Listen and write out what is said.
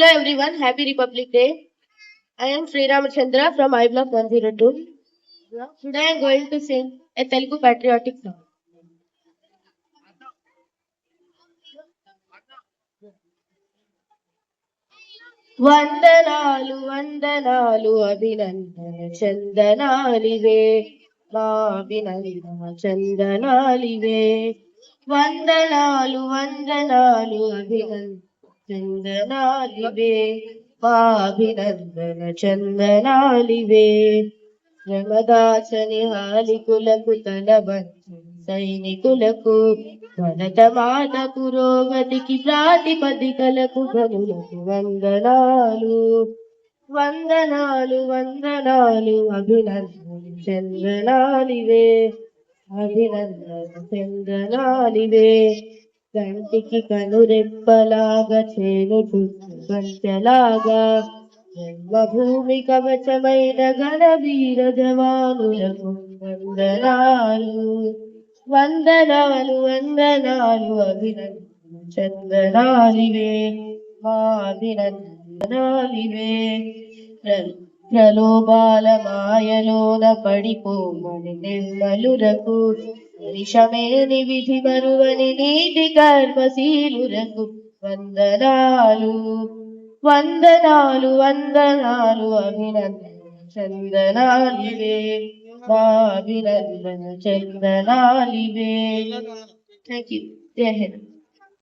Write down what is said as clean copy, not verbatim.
Hello everyone, happy Republic Day. I am Sri Ramachandra from I Block 102. Today I am going to sing a Telugu patriotic song. వందనాలు వందనాలు అభినందన చందనాలివే మా అభినందన చందనాలివే వందనాలు వందనాలు అభినందన చందనాలివే మా అభినందన చందనాలివే శ్రమదాచని హాలికులకు తలవంచు సైనికులకు భరతమాత పురోగతికి ప్రాతిపదికలకు గనులకు వందనాలు వందనాలు వందనాలు అభినందన చందనాలివే అభినందన చందనాలివే కంటికి కనురెప్పలాగా చేను చుట్టలాగా జన్మభూమి కవచమైన గణవీర జవానులకు వందనాలు వందనాలు వందనాలు అభినందన చందనాలివే మా అభినందనాలివే ప్రలోభాల మాయలోన పడిపోమని నిర్మలురకు నిషమేని విధి మరువని నీటి కర్మశీలురకు వందనాలు వందనాలు వందనాలు అభినందన చందనాలివే మా అభినందన చందనాలివే థ్యాంక్ యూ. జై హింద్.